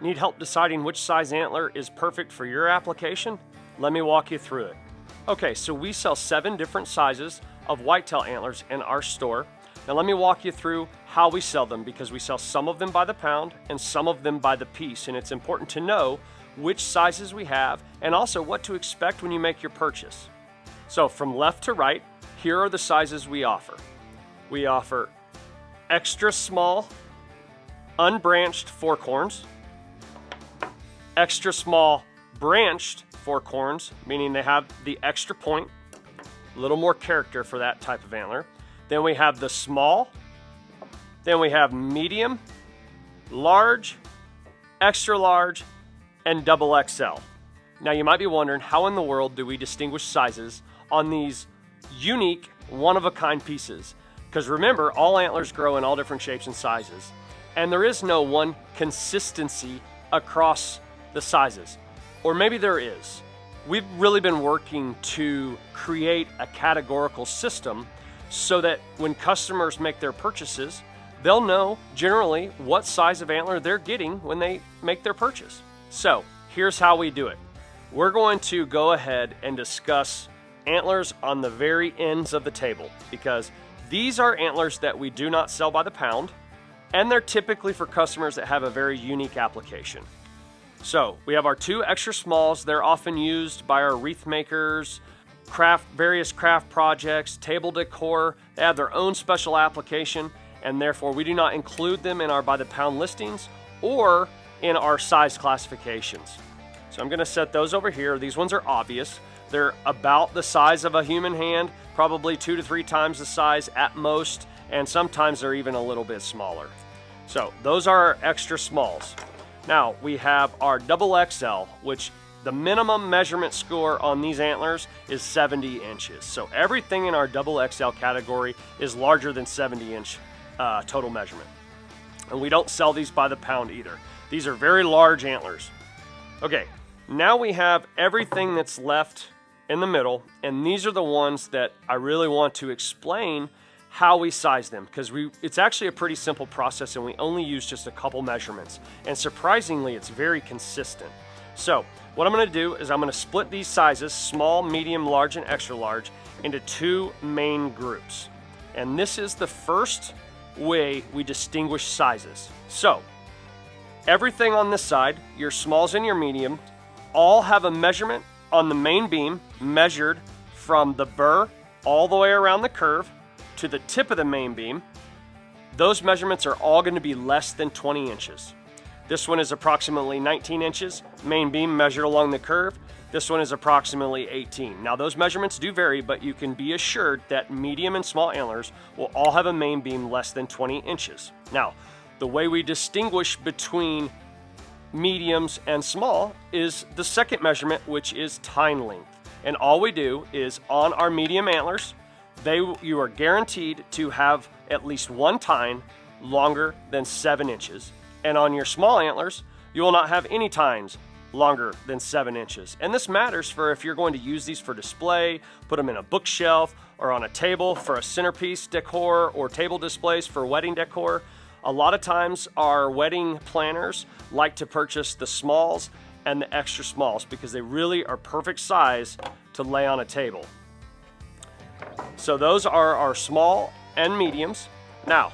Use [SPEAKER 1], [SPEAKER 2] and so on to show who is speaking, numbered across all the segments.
[SPEAKER 1] Need help deciding which size antler is perfect for your application? Let me walk you through it. Okay, so we sell 7 different sizes of whitetail antlers in our store. Now let me walk you through how we sell them, because we sell some of them by the pound and some of them by the piece, and it's important to know which sizes we have and also what to expect when you make your purchase. So from left to right, here are the sizes we offer. We offer extra small, unbranched fork horns, extra small branched fork horns, meaning they have the extra point, a little more character for that type of antler. Then we have the small, then we have medium, large, extra large, and double XL. Now you might be wondering, how in the world do we distinguish sizes on these unique, one-of-a-kind pieces? Because remember, all antlers grow in all different shapes and sizes, and there is no one consistency across the sizes. Or maybe there is. We've really been working to create a categorical system so that when customers make their purchases, they'll know generally what size of antler they're getting when they make their purchase. So here's how we do it. We're going to go ahead and discuss antlers on the very ends of the table, because these are antlers that we do not sell by the pound, and they're typically for customers that have a very unique application. So we have our 2 extra smalls. They're often used by our wreath makers, various craft projects, table decor. They have their own special application, and therefore we do not include them in our by the pound listings or in our size classifications. So I'm gonna set those over here. These ones are obvious. They're about the size of a human hand, probably 2 to 3 times the size at most, and sometimes they're even a little bit smaller. So those are our extra smalls. Now we have our double XL, which the minimum measurement score on these antlers is 70 inches. So everything in our double XL category is larger than 70-inch total measurement. And we don't sell these by the pound either. These are very large antlers. Okay, now we have everything that's left in the middle, and these are the ones that I really want to explain how we size them, because it's actually a pretty simple process and we only use just a couple measurements, and surprisingly it's very consistent. So what I'm going to do is I'm going to split these sizes, small, medium, large, and extra large, into 2 main groups, and this is the first way we distinguish sizes. So everything on this side, your smalls and your medium, all have a measurement on the main beam measured from the burr all the way around the curve to the tip of the main beam. Those measurements are all going to be less than 20 inches. This one is approximately 19 inches, main beam measured along the curve. This one is approximately 18. Now those measurements do vary, but you can be assured that medium and small antlers will all have a main beam less than 20 inches. Now, the way we distinguish between mediums and small is the second measurement, which is tine length. And all we do is on our medium antlers, you are guaranteed to have at least one tine longer than 7 inches. And on your small antlers, you will not have any tines longer than 7 inches. And this matters for if you're going to use these for display, put them in a bookshelf or on a table for a centerpiece decor, or table displays for wedding decor. A lot of times our wedding planners like to purchase the smalls and the extra smalls because they really are perfect size to lay on a table. So those are our small and mediums. Now,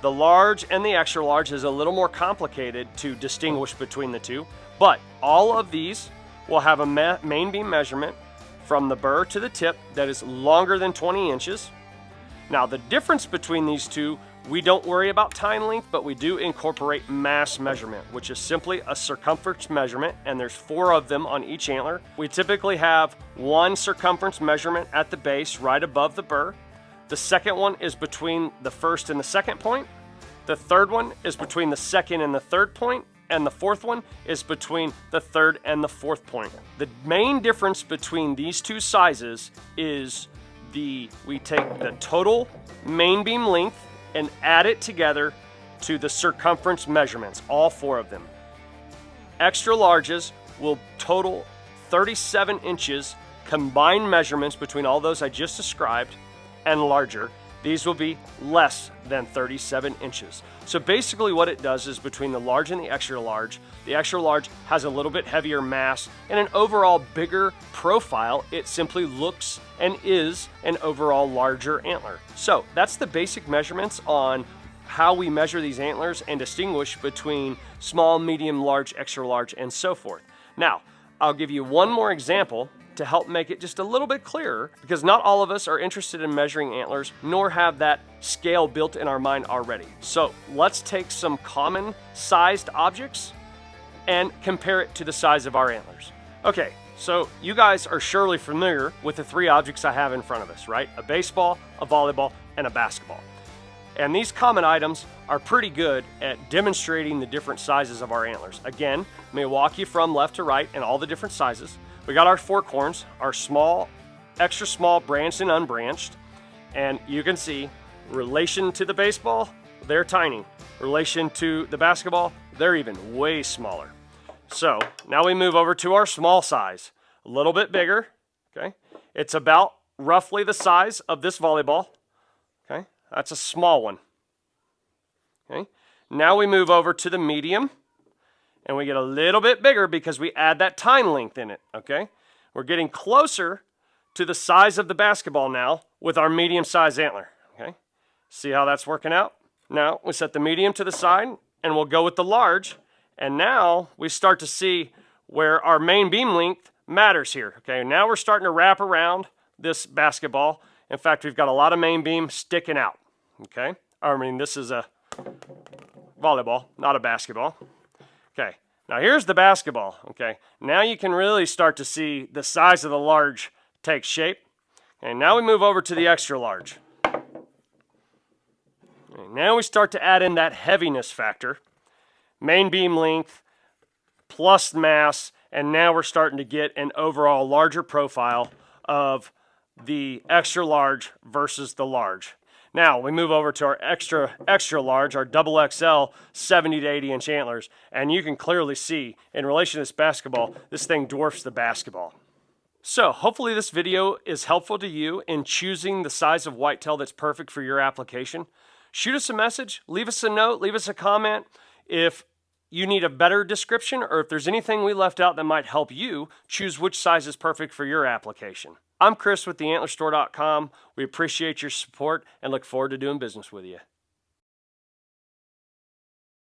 [SPEAKER 1] the large and the extra large is a little more complicated to distinguish between the two, but all of these will have a main beam measurement from the burr to the tip that is longer than 20 inches. Now, the difference between these two, we don't worry about tine length, but we do incorporate mass measurement, which is simply a circumference measurement, and there's 4 of them on each antler. We typically have one circumference measurement at the base right above the burr. The second one is between the first and the second point. The third one is between the second and the third point, and the fourth one is between the third and the fourth point. The main difference between these two sizes is we take the total main beam length and add it together to the circumference measurements, all 4 of them. Extra larges will total 37 inches combined measurements between all those I just described and larger. these will be less than 37 inches. So basically what it does is between the large and the extra large has a little bit heavier mass and an overall bigger profile. It simply looks and is an overall larger antler. So that's the basic measurements on how we measure these antlers and distinguish between small, medium, large, extra large, and so forth. Now, I'll give you one more example to help make it just a little bit clearer, because not all of us are interested in measuring antlers, nor have that scale built in our mind already. So let's take some common sized objects and compare it to the size of our antlers. Okay, so you guys are surely familiar with the three objects I have in front of us, right? A baseball, a volleyball, and a basketball. And these common items are pretty good at demonstrating the different sizes of our antlers. Again, let me walk you from left to right in all the different sizes. We got our fork horns, our small, extra small, branched and unbranched. And you can see, relation to the baseball, they're tiny. Relation to the basketball, they're even way smaller. So now we move over to our small size, a little bit bigger, okay? It's about roughly the size of this volleyball, okay? That's a small one, okay? Now we move over to the medium, and we get a little bit bigger because we add that tine length in it, okay? We're getting closer to the size of the basketball now with our medium size antler, okay? See how that's working out? Now we set the medium to the side and we'll go with the large, and now we start to see where our main beam length matters here, okay? Now we're starting to wrap around this basketball. In fact, we've got a lot of main beam sticking out, okay? I mean, this is a volleyball, not a basketball. Okay, now here's the basketball, okay? Now you can really start to see the size of the large take shape. And now we move over to the extra large. Okay, now we start to add in that heaviness factor, main beam length plus mass, and now we're starting to get an overall larger profile of the extra large versus the large. Now we move over to our extra large, our double XL 70 to 80 inch antlers, and you can clearly see in relation to this basketball, this thing dwarfs the basketball. So hopefully this video is helpful to you in choosing the size of whitetail that's perfect for your application. Shoot us a message, leave us a note, leave us a comment if you need a better description, or if there's anything we left out that might help you choose which size is perfect for your application. I'm Chris with theantlerstore.com. We appreciate your support and look forward to doing business with you.